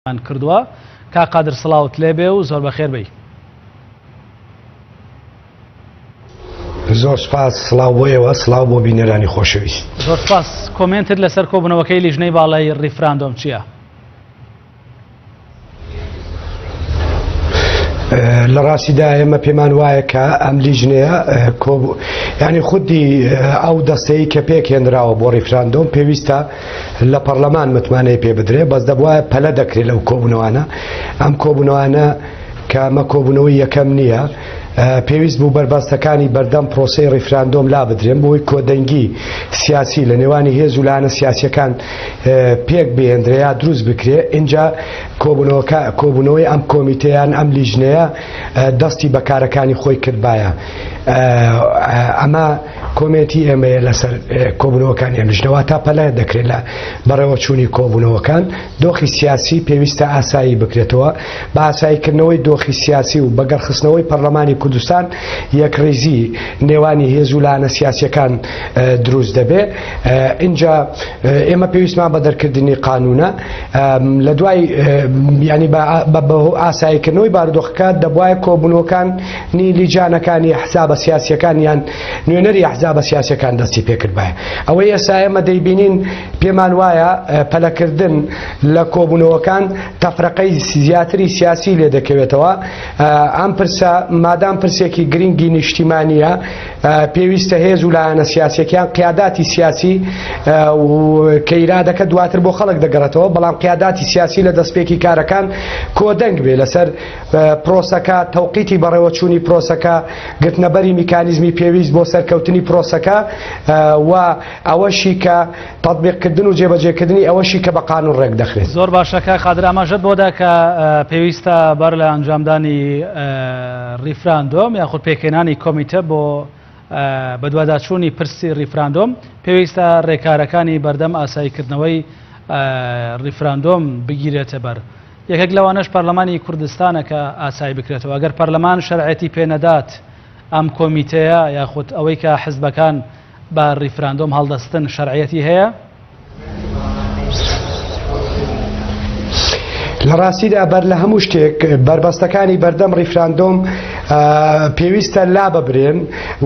کردووە کا قادر سڵاوت لێبێ و زۆر بەخێر بی. زۆر سپاس سڵاو بۆیەوە سڵاو بۆ بینەرانی خۆشەویست. زۆر سپاس کۆمنتت لەسەر کۆبوونەوەکەی لیژنەی باڵای ریفراندۆم چییە؟ لە ڕاستیدا ئێمە پێمان وایە کە ئەم لیژنەیە ینی خودی ئەو دەستەی کە پێکهێنراوە بۆ ریفراندۆم پێویستە لە پەرلەمان متمانەی پێ بدرێ بەس دەبواە پەلە دەکرێت لەو کۆبوونەوانە ئەم کۆبوونەوانە کە ئەمە کۆبوونەوەی یەکەم نییە پێویست بوو بەربەستەکانی بەردەم پرۆسەی ریفراندۆم لا بدرێن بۆی کۆدەنگی سیاسی لە نێوانی هێز و لاەنە سیاسیەکان پێک بهێنرەیە دروست بکرێ اینجا کۆبوونەوەی ئەم کۆمیتەیان ئەم لیژنەیە دەستی بەکارەکانی خۆی کردبایە ئەمە کۆمێتی ئێمەیە لەسەر کۆبوونەوەکان ئەم لیژنەوە تا پەلە دەکرێت لە بەڕێوەچوونی کۆبوونەوەکان دۆخی سیاسی پێویستە ئاسایی بکرێتەوە بە ئاساییکردنەوەی دۆخی سیاسی و بەگەرخستنەوەی پەرلەمانی کوردستان یەکڕێزی نێوانی هێز و لاەنە سیاسیەکان دروست دەبێ اینجا ئێمە پێویستمان بە دەرکردنی قانونە لە دوای ینی بە ئاساییکردنەوەی بارودۆخەکە دەبواە کۆبوونەوەکانی لیجانەکانی حزابە سیاسیەکان یان نوێنەری حزابە سیاسیەکان دەستی پێکردبایە ئەوەی ئێستا ئێمە دەیبینین پێمان وایە پەلەکردن لە کۆبوونەوەکان تەفرەقەی زیاتری سیاسی لێ دەکەوێتەوە ئەم پرسە مادام پرسێکی گرنگی نیشتیمانیە پێویستە هێز و لایەنە سیاسیەکان قیاداتی سیاسی کە ئیرادەکە دواتر بۆ خەڵک دەگەڕێتەوە بەڵام قیاداتی سیاسی لە دەستپێکی کارەکان کۆدەنگ بێ لەسەر پرۆسەکە تەوقیتی بەڕێوەچوونی پرۆسەکە گرتنەبەری میکانیزمی پێویست بۆ سەرکەوتنی پرۆسەکە و ئەوەشی کە تەطبیقکردن و جێبەجێکردنی ئەوەشی کە بە قانون ڕێک دەخرێت. زۆر باشەکە قادر ئاماژەت بۆدا کە پێویستە بەر لە ئەنجامدانی ریفراندۆم یاخود پێکهێنانی کۆمیتە بۆ بەدواداچوونی پرسی ریفراندۆم پێویستە ڕێکارەکانی بەردەم ئاساییکردنەوەی ریفراندۆم بگیرێتە بەر. یەکێک لەوانەش پەرلەمانی کوردستانە کە ئاسایی بکرێتەوە ئەگەر پەرلەمان شەرعەتی پێنەدات ئەم کۆمیتەیە یاخود ئەوەی کە حزبەکان بە ریفراندۆم هەڵدەستن شەرعەتی هەیە؟ لە ڕاستیدا بەر لە هەموو شتێک بربەستەکانی بەردەم ریفراندۆم پێویستە لا ببرێن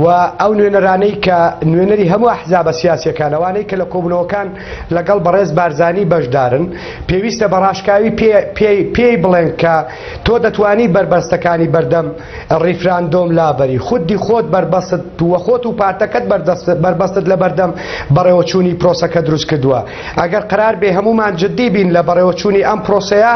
و ئەو نوێنەرانەی کە نوێنەری هەموو ئەحزابە سیاسیەکانەوانەی کە لە کۆبوونەوەکان لەگەڵ بەڕێز بارزانی بەشدارن پێویستە بە ڕاشکاوی پێی بڵێن کە تۆ دەتوانی بربەستەکانی بەردەم ریفراندۆم لابەری خودی خۆت بربەست وە خۆت و پارتەکەت بربەستت لە بەردەم بەڕێوەچوونی پرۆسەکە دروست کردووە ئەگەر قرار بێ هەمومان جددی بین لە بەڕێوەچوونی ئەم پرۆسەیە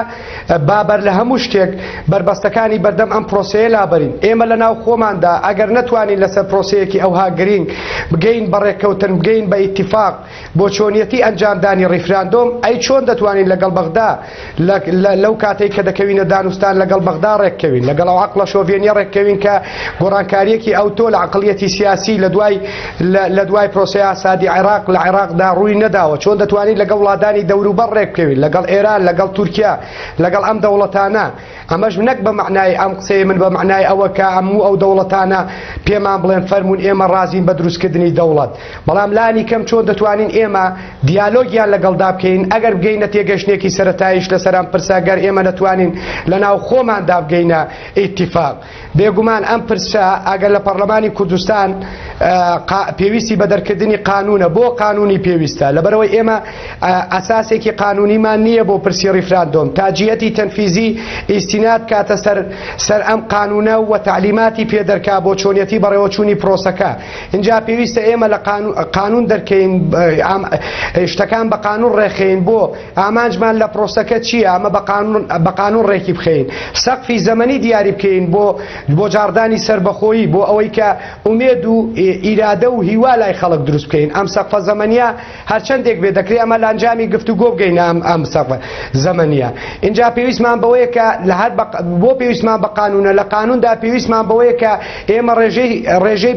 بابەر لە هەموو شتێک بربەستەکانی بەردەم ئەم پرۆسەیە لابەرین ئێمە لە ناو خۆماندا ئەگەر نەتوانین لەسەر پرۆسەیەکی ئەوها گرنگ بگەین بەڕێکەوتن بگەین بە ئیتیفاق بۆ چۆنیەتی ئەنجامدانی ریفراندۆم ئەی چۆن دەتوانین لەگەڵ بەغدا لەو کاتێک کە دەکەوینە دانوستان لەگەڵ بەغدا ڕێککەوین لەگەڵ ئەو عەقڵە شۆڤێنیە ڕێککەوین کە گۆڕانکاریەکی ئەوتۆ لە عەقڵیەتی سیاسی لە دوای پرۆسەی ئاسادی عێراق لە عێراقدا ڕووی نەداوە چۆن دەتوانین لەگەڵ وڵاتانی دەوروبەر ڕێککەوین لەگەڵ ئێران لەگەڵ تورکیا لەگەڵ ئەم دەوڵەتانە ئەمەش نەک بە معنای ئەم قسەی من بە معنای ئەوە کە هەموو ئەو دەوڵەتانە پێمان بڵێن فەرمونون ئێمە ڕازین بە دروستکردنی دەوڵەت بەڵام لانی کەم چۆن دەتوانین ئێمە دیالۆگیان لەگەڵدا بکەین ئەگەر بگەینە تێگەشتێکی سەرەتاییش لەسەرام پرساگەر ئێمە نەتوانین لە ناو خۆماندا بگەینە ئیتیفاق بێگومان ئەم پرسە ئەگەر لە پەرلەمانی کوردستان پێویستی بە دەرکردنی قانونە بۆ قانونی پێویستە لەبەرەوەی ئێمە ئاساسێکی قانونیمان نییە بۆ پرسی ریفراندۆم تاجیەتی تەنفیزی ئیستیناد کاتە سەر ئەم قانونە و تعلیماتی پێدەرکا بۆ چۆنیەتی بەڕێوەچوونی پرۆسەکە اینجا پێویستە ئێمە لە قانون دەرکەین شتەکان بە قانون ڕێخین بۆ ئامانجمان لە پرۆسەکە چییە ئەمە بە قانون ڕێکی بخەین سەقفی زەمەنی دیاری بکەین بۆ جاردانی سربەخۆیی بۆ ئەوەی کە ئومێد و ئیرادە و هیوا لای خەڵک دروست بکەین ئەم سەقفە زەمەنیە هەرچەندێک بێ دەکرێت ئەمە لە ئەنجامی گفتوگۆ بگەینە ئەم سەقفە زەمەنیە اینجا پێویستمان بەوەیە کە بۆ پێویستمان بە قانونە لە قانوندا پێویستمان بەوەیە کە ئێمە ڕێژەی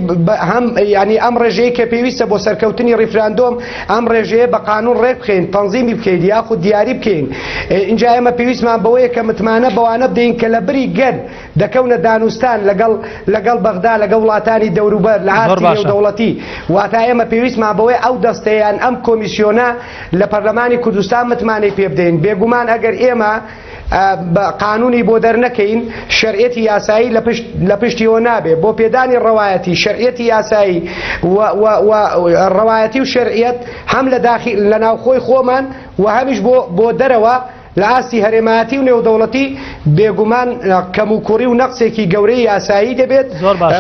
هەم ینی ئەم ڕێژەیە کە پێویستە بۆ سەرکەوتنی ریفراندۆم ئەم ڕێژەیە بە قانون ڕێک بخەین تەنزیمی بکەین یاخود دیاری بکەین اینجا ئێمە پێویستمان بەوەیە کە متمانە بەوانە بدەین کە لە بری گەر دەکەونە دانوستان لەگەڵ بەغدا لەگەڵ وڵاتانی دەوروبەر لە هاتی نێودەوڵەتی واتە ئێمە پێویستمان بەوەی ئەو دەستەیان ئەم کۆمیسیۆنە لە پەرلەمانی کوردستان متمانەی پێ بدەین بێگومان ئەگەر ئێمە قانونی بۆ دەرنەکەین شەرعەتی یاسایی لە پشتیەوە نابێت بۆ پێدانی ڕەوایەتی شەرعەتی یاسایی ڕەوایەتی و شەرعیەت هەم لە ناوخۆی خۆمان و هەمیش بۆ دەرەوە لە ئاستی هەرێمایەتی و نێودەوڵەتی بێگومان کەم و کوڕی و نەقسێکی گەورەی یاسایی دەبێت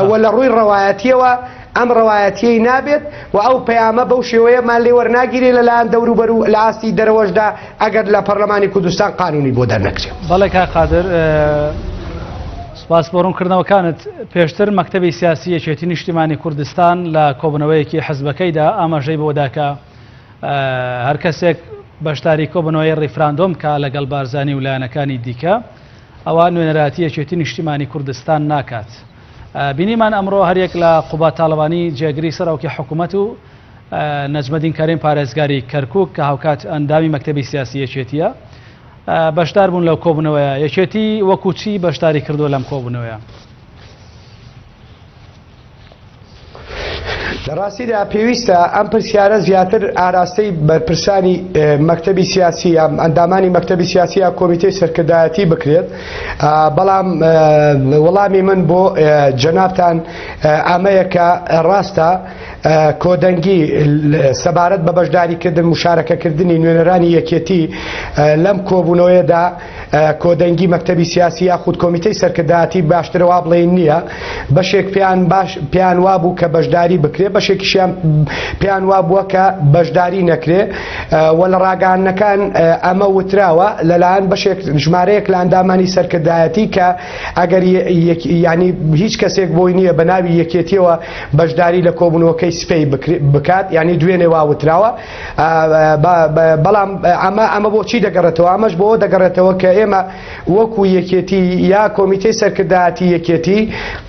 و لە ڕووی ڕەوایەتیەوە ئەم ڕەوایەتیەی نابێت و ئەو پەیامە بەو شێوەیەمان لێ وەرناگیرێ لەلایەن دەوروبەر و لە ئاستی دەرەوەشدا ئەگەر لە پەرلەمانی کوردستان قانونی بۆ دەرنەکرێت. بەڵێ کاک قادر سپاس بۆ ڕوونکردنەوەکانت. پێشتر مەکتەبی سیاسی یەکێتی نیشتیمانی کوردستان لە کۆبنەوەیەکی حزبەکەیدا ئاماژەی بۆ داکە هەر کەسێک بەشداری کۆبنەوەی ڕیفراندۆم کە لەگەڵ بارزانی و لایەنەکانی دیکە ئەوە نوێنەراتی یەکێتی نیشتیمانی کوردستان ناکات. بینیمان ئەمڕۆ هەرێک لە قوبا تاڵەبانی جێگری سەرۆکی حکوومەت و نەجمەدین کەریم پارێزگاری کەرکووک کە هاوکات ئەندامی مەکتەبی سیاسی یەکێتیە بەشدار بوون لەو کۆبنەوەیە. یەکێتی وەکو چی بەشداری کردو لەم کۆبنەوەیە؟ لە ڕاستیدا پێویستە ئەم پرسیارە زیاتر ئاراستەی بەرپرسانی مەکتەبی سیاسی ئەندامانی مەکتەبی سیاسی یا کۆمیتەی سەرکردایەتی بکرێت. بەڵام وەڵامی من بۆ جەنابتان ئەمەیە کە ڕاستە کۆدەنگی سەبارەت بە بەشداریکردن مشارەکەکردنی نوێنەرانی یەکێتی لەم کۆبوونەوەیەدا کۆدەنگی مەکتەبی سیاسی یاخود کۆمیتەی سەرکردایەتی باشترەوە بڵێن نییە. بەشێک پێیان وابوو کە بەشداری بکرێ بەشێکیشیان پێیان وابووە کە بەشداری نەکرێ و لە ڕاگەیاندنەکان ئەمە وتراوە لەلایەن بەشێک ژمارەیەک لە ئەندامانی سەرکردایەتی کە ئەگەر ینی هیچ کەسێک بۆی نییە بە ناوی یەکێتیەوە بەشداری لە کۆبوونەوەکەی سپەی بکات ینی دوێنێ واوتراوە. بەڵام ئەمە بۆچی دەگەڕێتەوە؟ ئەمەش بۆ دەگەڕێتەوە کە ئێمە وەکو یەکێتی یا کۆمیتەی سەرکردایەتی یەکێتی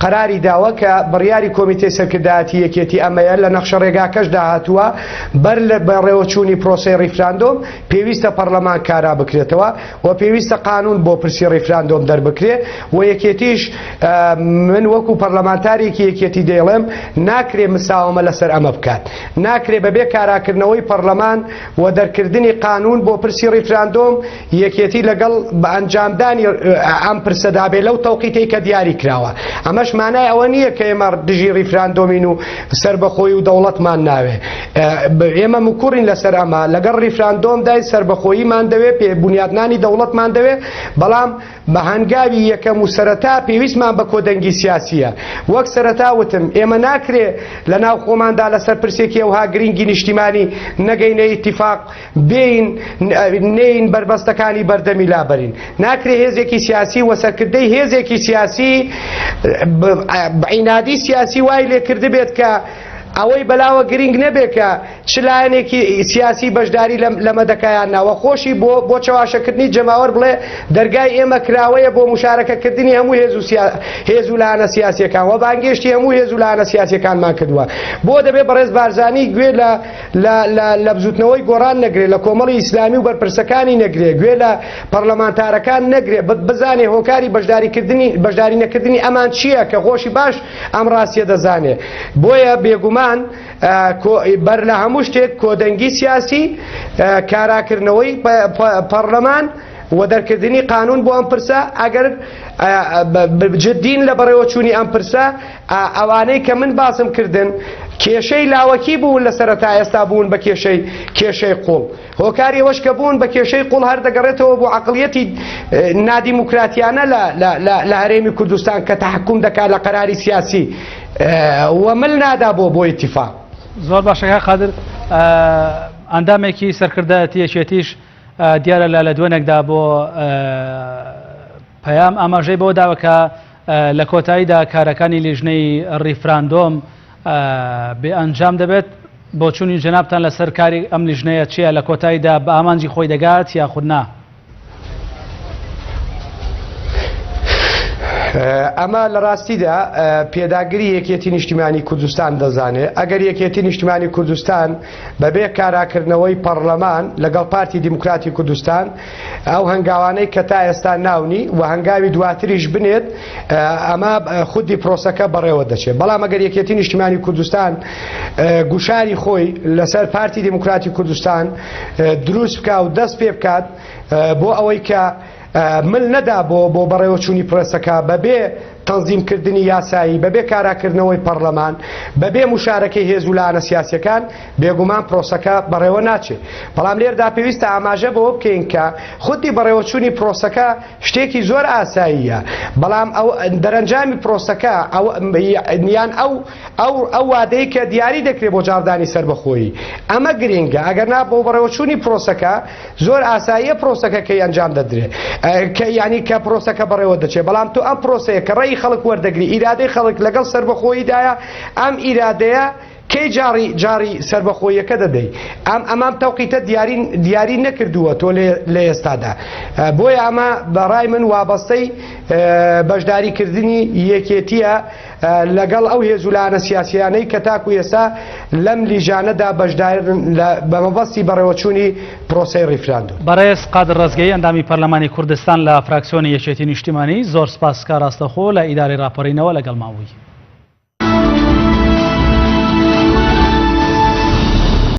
قەراری داوە کە بڕیاری کۆمیتەی سەرکردایەتی یەکێتی ئەمەیە لە نەخشە ڕێگاکەشدا هاتووە بەر لە بەڕێوەچوونی پرۆسەی ڕیفراندۆم پێویستە پەرلەمان کارا بکرێتەوە و پێویستە قانون بۆ پرسی ڕیفراندۆم دەربکرێ و یەکێتیش من وەکو پەرلەمانتارێکی یەکێتی دەیڵێم ناکرێ مساومە لەسەر ئەمە بکات. ناکرێ بەبێ کاراکردنەوەی پەرلەمان و دەرکردنی قانون بۆ پرسی ڕیفراندۆم یەکێتی لەگەڵ بە ئەنجامدانی ئەم پرسەدا بێ لەو تەوقیتەی کە دیاری کراوە. ئەمەش مانای ئەوە نییە کە ئێمە دژی ڕیفراندۆمین و سربەخۆی و دەوڵەتمان ناوێ. ئێمە مکوڕین لەسەر ئەمە لەگەڵ ڕیفراندۆمدای سربەخۆییمان دەوێ پێ بنیادنانی دەوڵەتمان دەوێ. بەڵام بە هەنگاوی یەکەم و سەرەتا پێویستمان بە کۆدەنگی سیاسیە. وەک سەرەتا وتم ئێمە ناکرێ لە ناو خۆماندا لەسەر پرسێکی ئەوها گرنگی نیشتیمانی نەگەینە ئیتیفاق بین نین بربەستەکانی بەردەمی لابەرین. ناکرێ هێزێکی سیاسی وەسەرکردەی هێزێکی سیاسی عینادی سیاسی وای لێ کرد بێت کە ئەوەی بەلاوە گرنگ نەبێت کە چ لایەنێکی سیاسی بەشداری لەمە دەکایان ناوە خۆشی بۆ چاواشەکردنی جەماوەر بڵێ دەرگای ئێمە کراوەیە بۆ مشارەکەکردنی هەموو هێز و لایەنە سیاسیەکان و بانگێشتی هەموو هێز و لایەنە سیاسیەکانمان کردووە. بۆ دەبێت بەڕێز بارزانی گوێ لە بزوتنەوەی گۆڕان نەگرێت لە کۆمەڵی ئیسلامی و بەرپرسەکانی نەگرێت گوێ لە پەرلەمانتارەکان نەگرێت بزانێ هۆکاری بەشداری نەکردنی ئەمان چییە کە خۆشی باش ئەم ڕاستیە دەزانێ. بۆیە بێگومان بەر لە هەموو شتێک کۆدەنگی سیاسی کاراکردنەوەی پەرلەمان و دەرکردنی قانون بۆ ئەم پرسە ئەگەر جددین لە بەڕێوەچوونی ئەم پرسە ئەوانەی کە من باسم کردن کێشەی لاوەکی بوون لە سەرەتا ئێستا بوون بە کێشەی قوڵ. هۆکاری ئەوەش کە بوون بە کێشەی قوڵ هەر دەگەڕێتەوە بۆ عەقڵیەتی نادیموکراتیانە لە هەرێمی کوردستان کە تەحکوم دەکات لە قەراری سیاسی ومل نادا بۆ ئیتیفاق. زۆر باشەکە قادر ئەندامێکی سەرکردایەتی یەکێتیش دیارە لە دوێنێکدا بۆ پەیام ئاماژەی بۆ داوە کە لە کۆتاییدا کارەکانی لیژنەی ڕیفراندۆم بێ ئەنجام دەبێت. بۆ چوونی جەنابتان لەسەر کاری ئەم لیژنەیە چییە؟ لە کۆتاییدا بە ئامانجی خۆی دەگات یاخود نا؟ ئەمە لە ڕاستیدا پێداگری یەکێتی نیشتیمانی کوردستان دەزانێت. ئەگەر یەکێتی نیشتیمانی کوردستان بەبێ کاراکردنەوەی پەرلەمان لەگەڵ پارتی دیموکراتی کوردستان ئەو هەنگاوانەی کە تا ئێستا ناونی و هەنگاوی دواتریش بنێت ئەمە خودی پرۆسەکە بەڕێوە دەچێت. بەڵام ئەگەر یەکێتی نیشتیمانی کوردستان گوشاری خۆی لەسەر پارتی دیموکراتی کوردستان دروست بکات و دەست پێ بکات بۆ ئەوەی کە مل نەدا بۆ بەڕێوەچوونی پرۆسەکە بەبێ تەنزیمکردنی یاسایی بەبێ کاراکردنەوەی پەرلەمان بەبێ مشارەکەی هێز و لایەنە سیاسیەکان بێگومان پرۆسەکە بەڕێوە ناچێت بەڵام لێردا پێویستە ئاماژە بەوە بکەین کە خودی بەڕێوەچوونی پرۆسەکە شتێکی زۆر ئاساییە بەڵام ئەو دەرەنجامی پرۆسەکە یان ئەو وادەی کە دیاری دەکرێت بۆ جاردانی سەربەخۆیی ئەمە گرنگە ئەگەر نا بۆ بەڕێوەچوونی پرۆسەکە زۆر ئاساییە پرۆسەکە کە ئەنجام دەدرێت ینی کە پرۆسەکە بەڕێوە دەچێت بەڵام تو ئەم پرۆسەیە کە ڕێی خەڵک وەردەگری ئیرادەی خەڵک لەگەڵ سەربەخۆییدایە ئەم ئیرادەیە کەی جاری سەربەخۆیەکە دەدەی ئەمام تەوقیتە دیاری نەکردووە تۆ لە ئێستادا بۆیە ئەمە بەڕای من وابەستەی بەشداریکردنی یەکێتیە لەگەڵ ئەو هێزولانە سیاسیانەی کە تاکو ئێستا لەم لیژانەدا بەشدارن بە مەبەستی بەڕێوەچوونی پرۆسەی ریفراندۆم. بەڕێز قادر ڕزگەی ئەندامی پەرلەمانی کوردستان لە فراکسیۆنی یەکێتی نیشتیمانی زۆر سپاس کا ڕاستەخۆ لە ئیدارەی راپەڕینەوە لەگەڵ ماوەی.